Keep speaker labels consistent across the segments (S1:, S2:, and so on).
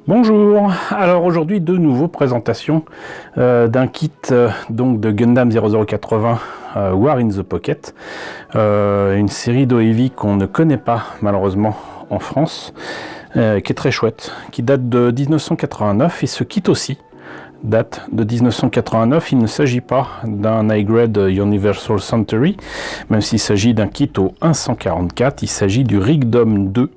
S1: Bonjour, alors aujourd'hui de nouveau présentation d'un kit donc de Gundam 0080 War in the Pocket, une série d'OEV qu'on ne connaît pas malheureusement en France, qui est très chouette, qui date de 1989 et ce kit aussi date de 1989. Il ne s'agit pas d'un high-grade Universal Century, même s'il s'agit d'un kit au 144. Il s'agit du Rigdom 2,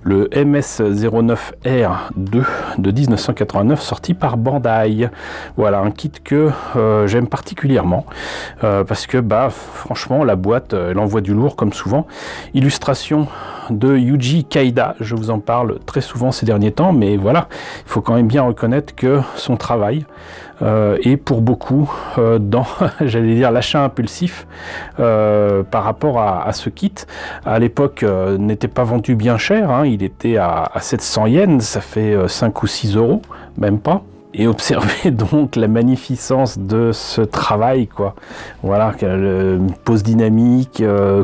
S1: le MS09R2 de 1989, sorti par Bandai. Voilà, un kit que j'aime particulièrement, parce que franchement, la boîte, elle envoie du lourd comme souvent. Illustration de Yuji Kaida, je vous en parle très souvent ces derniers temps, mais voilà, il faut quand même bien reconnaître que son travail est pour beaucoup dans, j'allais dire, l'achat impulsif par rapport à ce kit. À l'époque, n'était pas vendu bien cher, hein, il était à 700 yens, ça fait 5 ou 6 euros, même pas. Et observez donc la magnificence de ce travail, quoi. Voilà, pose dynamique,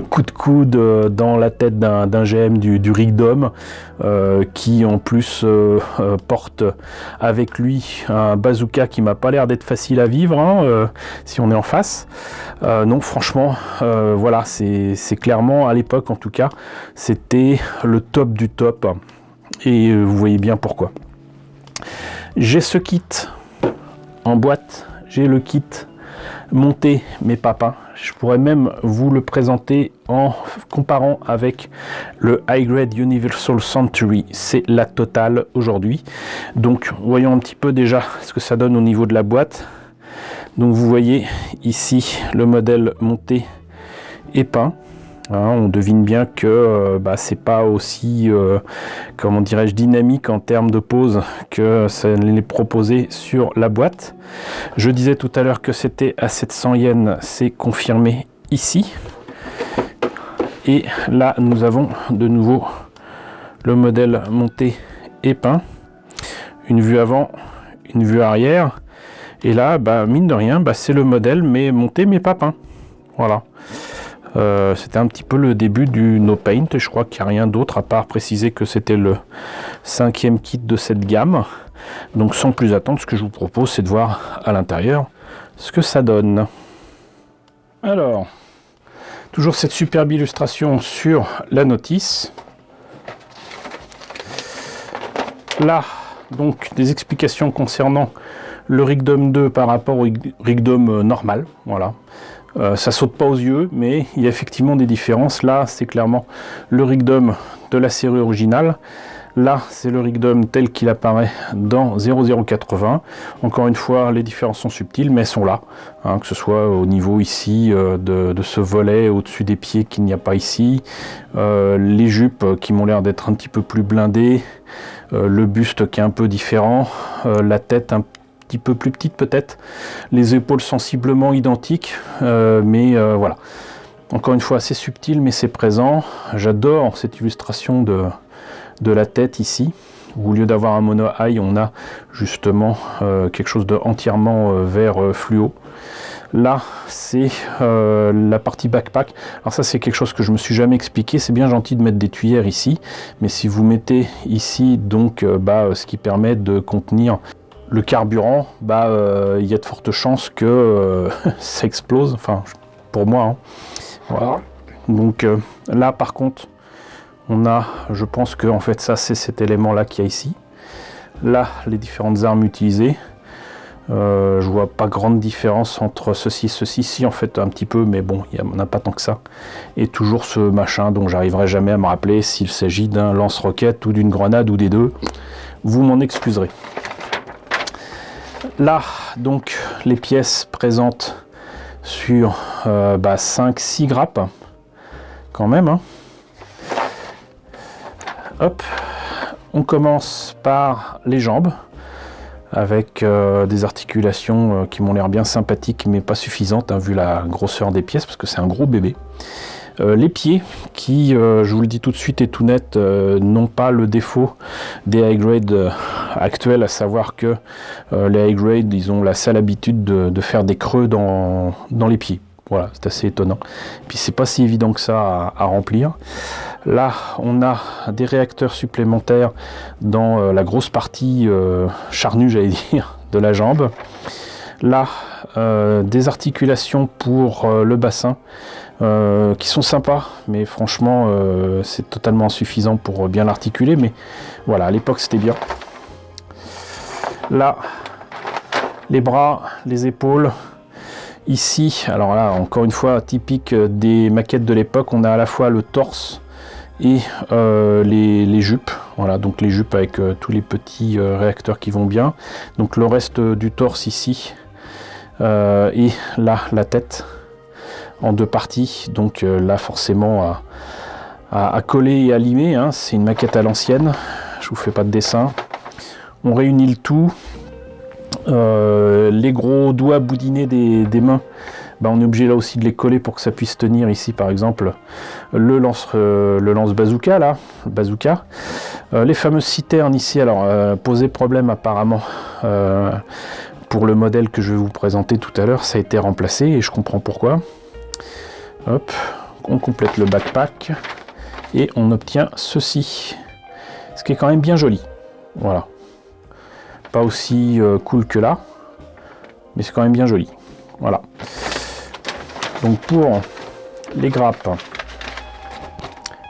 S1: coup de coude dans la tête d'un GM du Rigdom, qui en plus porte avec lui un bazooka qui m'a pas l'air d'être facile à vivre, hein, si on est en face. Non, franchement, voilà, c'est clairement, à l'époque en tout cas, c'était le top du top. Et vous voyez bien pourquoi. J'ai ce kit en boîte, j'ai le kit monté mais pas peint. Je pourrais même vous le présenter en comparant avec le High Grade Universal Century. C'est la totale aujourd'hui. Donc voyons un petit peu déjà ce que ça donne au niveau de la boîte. Donc vous voyez ici le modèle monté et peint. Hein, on devine bien que c'est pas aussi comment dirais-je, dynamique en termes de pose que ça l'est proposé sur la boîte. Je disais tout à l'heure que c'était à 700 yens, c'est confirmé ici. Et là nous avons de nouveau le modèle monté et peint, une vue avant, une vue arrière, et là mine de rien c'est le modèle mais monté mais pas peint. Voilà. C'était un petit peu le début du No Paint, et je crois qu'il n'y a rien d'autre à part préciser que c'était le 5e kit de cette gamme. Donc sans plus attendre, ce que je vous propose, c'est de voir à l'intérieur ce que ça donne. Alors, toujours cette superbe illustration sur la notice. Là, donc des explications concernant le Rigdom 2 par rapport au Rigdom normal, voilà. Ça saute pas aux yeux, mais il y a effectivement des différences. Là, c'est clairement le Rigdom de la série originale. Là, c'est le Rigdom tel qu'il apparaît dans 0080. Encore une fois, les différences sont subtiles, mais elles sont là. Hein, que ce soit au niveau ici de ce volet au-dessus des pieds qu'il n'y a pas ici. Les jupes qui m'ont l'air d'être un petit peu plus blindées. Le buste qui est un peu différent. La tête un petit peu plus petite peut-être, les épaules sensiblement identiques, mais voilà, encore une fois assez subtil, mais c'est présent. J'adore cette illustration de la tête ici, où au lieu d'avoir un mono eye, on a justement quelque chose de entièrement vert fluo. Là, c'est la partie backpack. Alors ça, c'est quelque chose que je me suis jamais expliqué. C'est bien gentil de mettre des tuyères ici, mais si vous mettez ici donc ce qui permet de contenir le carburant, il y a de fortes chances que ça explose, enfin pour moi, hein. Voilà. Donc là par contre on a, je pense que en fait ça c'est cet élément là qu'il y a ici. Là les différentes armes utilisées, je vois pas grande différence entre ceci et ceci, si en fait un petit peu, mais bon, il n'y en a pas tant que ça. Et toujours ce machin dont j'arriverai jamais à me rappeler s'il s'agit d'un lance-roquette ou d'une grenade ou des deux, vous m'en excuserez. Là, donc, les pièces présentes sur 5-6 grappes, quand même. Hein. Hop, on commence par les jambes, avec des articulations qui m'ont l'air bien sympathiques, mais pas suffisantes, hein, vu la grosseur des pièces, parce que c'est un gros bébé. Les pieds qui, je vous le dis tout de suite et tout net, n'ont pas le défaut des high grade actuels, à savoir que les high grade, ils ont la sale habitude de faire des creux dans les pieds. Voilà, c'est assez étonnant. Puis c'est pas si évident que ça à remplir. Là, on a des réacteurs supplémentaires dans la grosse partie charnue, j'allais dire, de la jambe. Là, des articulations pour le bassin qui sont sympas, mais franchement, c'est totalement insuffisant pour bien l'articuler. Mais voilà, à l'époque, c'était bien. Là, les bras, les épaules. Ici, alors là, encore une fois, typique des maquettes de l'époque, on a à la fois le torse et les jupes. Voilà, donc les jupes avec tous les petits réacteurs qui vont bien. Donc le reste du torse ici, et là, la tête en deux parties. Donc là, forcément, à coller et à limer. Hein. C'est une maquette à l'ancienne. Je vous fais pas de dessin. On réunit le tout. Les gros doigts boudinés des mains, bah on est obligé là aussi de les coller pour que ça puisse tenir. Ici par exemple le lance bazooka là, le bazooka. Les fameuses citernes ici, alors posait problème apparemment pour le modèle que je vais vous présenter tout à l'heure. Ça a été remplacé et je comprends pourquoi. Hop, on complète le backpack et on obtient ceci, ce qui est quand même bien joli. Voilà. Pas aussi cool que là, mais c'est quand même bien joli. Voilà. Donc pour les grappes,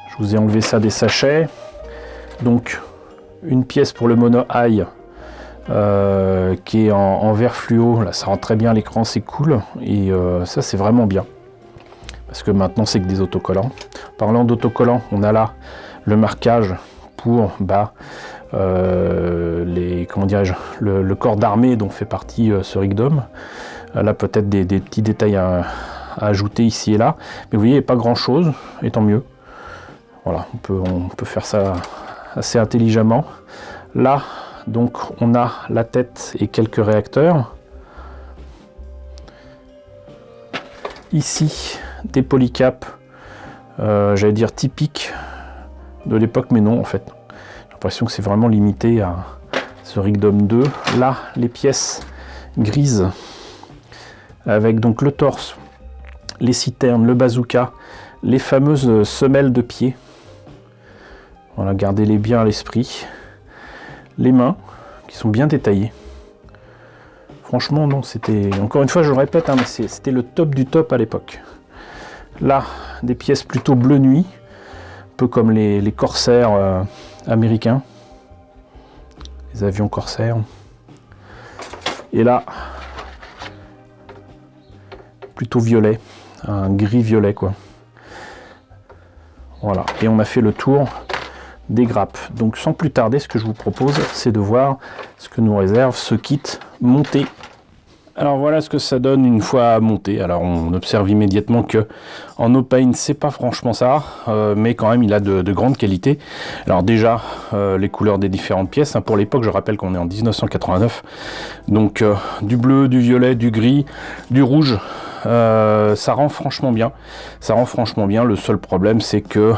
S1: je vous ai enlevé ça des sachets. Donc une pièce pour le mono eye qui est en vert fluo. Là, ça rend très bien l'écran, c'est cool. Et ça, c'est vraiment bien. Parce que maintenant, c'est que des autocollants. Parlant d'autocollants, on a là le marquage pour comment dirais-je, le corps d'armée dont fait partie ce Rigdom. Là peut-être des petits détails à ajouter ici et là, mais vous voyez, pas grand chose, et tant mieux. Voilà, on peut faire ça assez intelligemment. Là donc on a la tête et quelques réacteurs. Ici des polycaps, j'allais dire typiques de l'époque, mais non en fait. J'ai l'impression que c'est vraiment limité à ce Rigdom 2. Là, les pièces grises avec donc le torse, les citernes, le bazooka, les fameuses semelles de pied. Voilà, gardez-les bien à l'esprit. Les mains qui sont bien détaillées. Franchement, non, c'était, encore une fois, je le répète, hein, mais c'était le top du top à l'époque. Là, des pièces plutôt bleu nuit, un peu comme les corsaires américains, les avions corsaires. Et là, plutôt violet, un gris violet quoi. Voilà, et on a fait le tour des grappes. Donc sans plus tarder, ce que je vous propose, c'est de voir ce que nous réserve ce kit monté. Alors voilà ce que ça donne une fois monté. Alors on observe immédiatement que en no paint c'est pas franchement ça, mais quand même il a de grandes qualités. Alors déjà les couleurs des différentes pièces, hein, pour l'époque je rappelle qu'on est en 1989, donc du bleu, du violet, du gris, du rouge. Ça rend franchement bien. Ça rend franchement bien. Le seul problème, c'est que,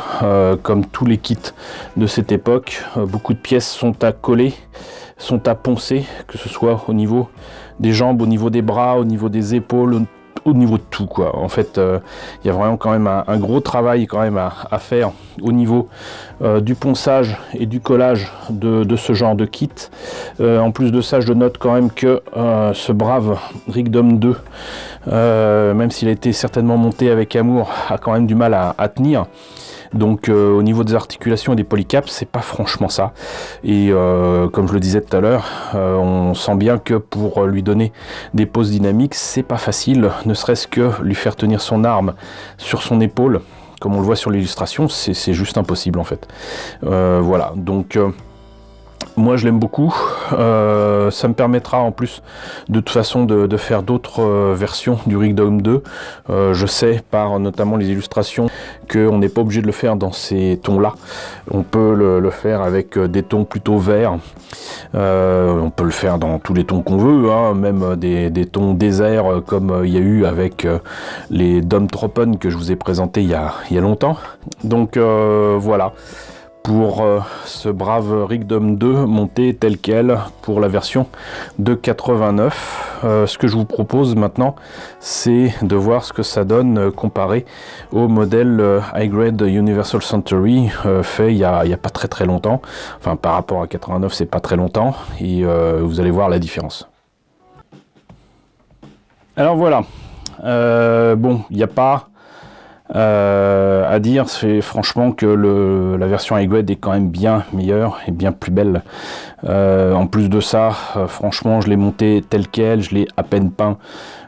S1: comme tous les kits de cette époque, beaucoup de pièces sont à coller, sont à poncer, que ce soit au niveau des jambes, au niveau des bras, au niveau des épaules, au niveau de tout quoi. En fait, il y a vraiment quand même un gros travail quand même à faire au niveau du ponçage et du collage de ce genre de kit. En plus de ça, je note quand même que ce brave Rigdom 2, même s'il a été certainement monté avec amour, a quand même du mal à tenir. Donc au niveau des articulations et des polycaps, c'est pas franchement ça. Et comme je le disais tout à l'heure, on sent bien que pour lui donner des poses dynamiques, c'est pas facile, ne serait-ce que lui faire tenir son arme sur son épaule, comme on le voit sur l'illustration, c'est juste impossible en fait. Voilà, donc moi je l'aime beaucoup, ça me permettra en plus de toute façon de faire d'autres versions du Rigdom 2. Je sais par notamment les illustrations qu'on n'est pas obligé de le faire dans ces tons là, on peut le faire avec des tons plutôt verts, on peut le faire dans tous les tons qu'on veut, hein, même des tons déserts comme il y a eu avec les Domtropen que je vous ai présenté il y a longtemps. Donc voilà. pour ce brave Rigdom 2 monté tel quel pour la version de 89. Ce que je vous propose maintenant, c'est de voir ce que ça donne comparé au modèle High Grade Universal Century fait il y a pas très longtemps. Enfin, par rapport à 89, c'est pas très longtemps, et vous allez voir la différence. Alors voilà, bon, il n'y a pas à dire, c'est franchement que la version High Grade est quand même bien meilleure et bien plus belle. En plus de ça, franchement, je l'ai monté tel quel, je l'ai à peine peint,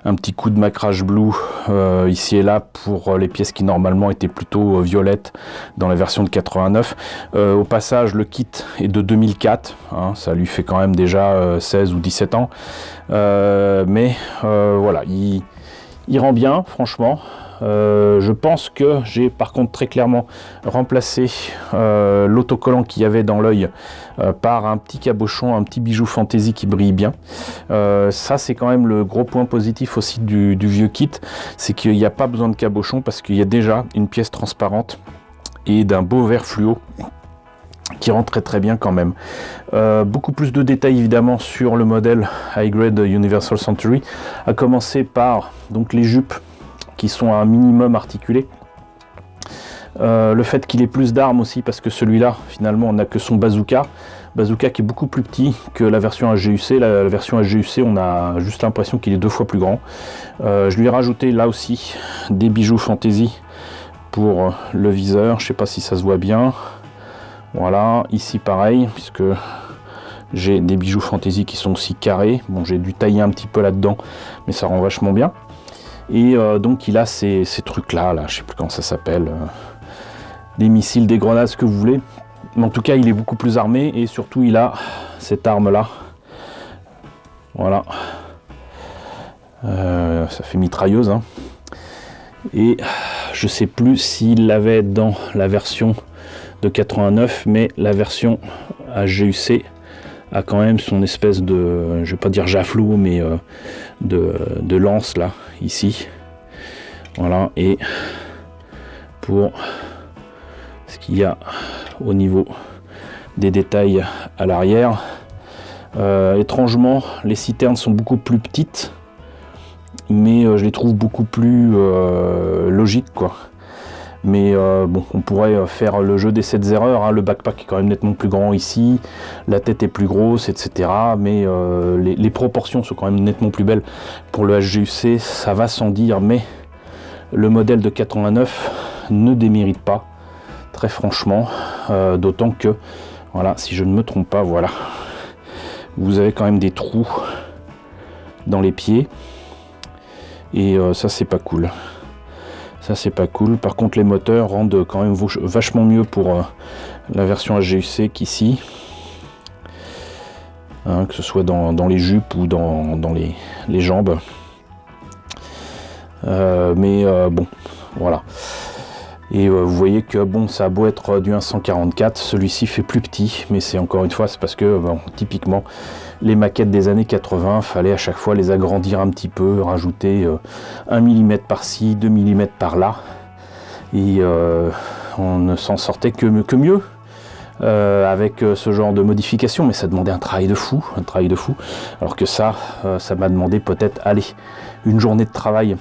S1: un petit coup de macrage blue ici et là pour les pièces qui normalement étaient plutôt violettes dans la version de 89. Au passage, le kit est de 2004, hein, ça lui fait quand même déjà 16 ou 17 ans, mais voilà, il rend bien, franchement. Je pense que j'ai par contre très clairement remplacé l'autocollant qu'il y avait dans l'œil par un petit cabochon, un petit bijou fantaisie qui brille bien. Ça, c'est quand même le gros point positif aussi du vieux kit, c'est qu'il n'y a pas besoin de cabochon parce qu'il y a déjà une pièce transparente et d'un beau vert fluo qui rend très bien quand même. Beaucoup plus de détails évidemment sur le modèle High Grade Universal Century, à commencer par donc les jupes qui sont à un minimum articulés. Le fait qu'il ait plus d'armes aussi, parce que celui-là finalement on n'a que son bazooka qui est beaucoup plus petit que la version HGUC. La version HGUC, on a juste l'impression qu'il est 2 fois plus grand. Je lui ai rajouté là aussi des bijoux fantaisie pour le viseur, je sais pas si ça se voit bien. Voilà, ici pareil, puisque j'ai des bijoux fantaisie qui sont aussi carrés. Bon, j'ai dû tailler un petit peu là-dedans, mais ça rend vachement bien. Et donc il a ces trucs là, je sais plus comment ça s'appelle, des missiles, des grenades, ce que vous voulez. Mais en tout cas, il est beaucoup plus armé et surtout il a cette arme là. Voilà, ça fait mitrailleuse, hein. Et je sais plus s'il l'avait dans la version de 89, mais la version HGUC a quand même son espèce de, je vais pas dire javelot, mais de lance là, ici. Voilà, et pour ce qu'il y a au niveau des détails à l'arrière, étrangement, les citernes sont beaucoup plus petites, mais je les trouve beaucoup plus logiques, quoi. Mais bon, on pourrait faire le jeu des 7 erreurs, hein. Le backpack est quand même nettement plus grand ici, la tête est plus grosse, etc. Mais les proportions sont quand même nettement plus belles pour le HGUC, ça va sans dire, mais le modèle de 89 ne démérite pas, très franchement, d'autant que, voilà, si je ne me trompe pas, voilà, vous avez quand même des trous dans les pieds, et ça c'est pas cool. Ça c'est pas cool. Par contre les moteurs rendent quand même vachement mieux pour la version HGUC qu'ici, hein, que ce soit dans les jupes ou dans les jambes. Mais bon, voilà. Et vous voyez que bon, ça a beau être du 1.144, celui-ci fait plus petit, mais c'est encore une fois, c'est parce que bon, typiquement les maquettes des années 80, fallait à chaque fois les agrandir un petit peu, rajouter 1 mm par-ci, 2 mm par-là, et on ne s'en sortait que mieux avec ce genre de modification, mais ça demandait un travail de fou, alors que ça m'a demandé peut-être, allez, une journée de travail.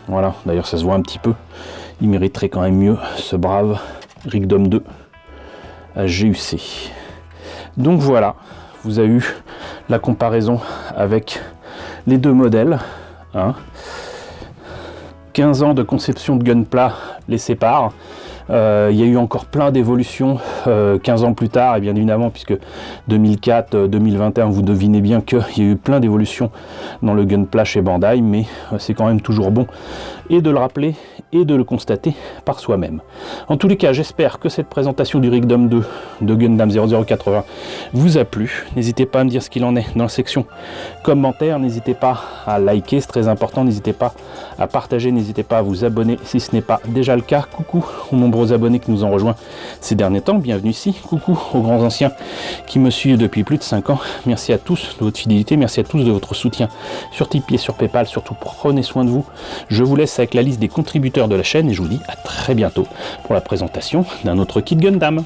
S1: Voilà, d'ailleurs ça se voit un petit peu. Il mériterait quand même mieux, ce brave Rigdom 2 HGUC. Donc voilà, vous avez eu la comparaison avec les deux modèles, hein. 15 ans de conception de Gunpla les séparent. Il y a eu encore plein d'évolutions 15 ans plus tard, et bien évidemment, puisque 2004, 2021, vous devinez bien qu'il y a eu plein d'évolutions dans le Gunpla chez Bandai, mais c'est quand même toujours bon et de le rappeler et de le constater par soi-même. En tous les cas, j'espère que cette présentation du Rigdom 2 de Gundam 0080 vous a plu. N'hésitez pas à me dire ce qu'il en est dans la section commentaires, n'hésitez pas à liker, c'est très important, n'hésitez pas à partager, n'hésitez pas à vous abonner si ce n'est pas déjà le cas. Coucou aux nombreux abonnés qui nous ont rejoints ces derniers temps, bienvenue ici. Coucou aux grands anciens qui me suivent depuis plus de 5 ans. Merci à tous de votre fidélité, merci à tous de votre soutien sur Tipeee et sur Paypal. Surtout prenez soin de vous. Je vous laisse avec la liste des contributeurs de la chaîne et je vous dis à très bientôt pour la présentation d'un autre kit Gundam.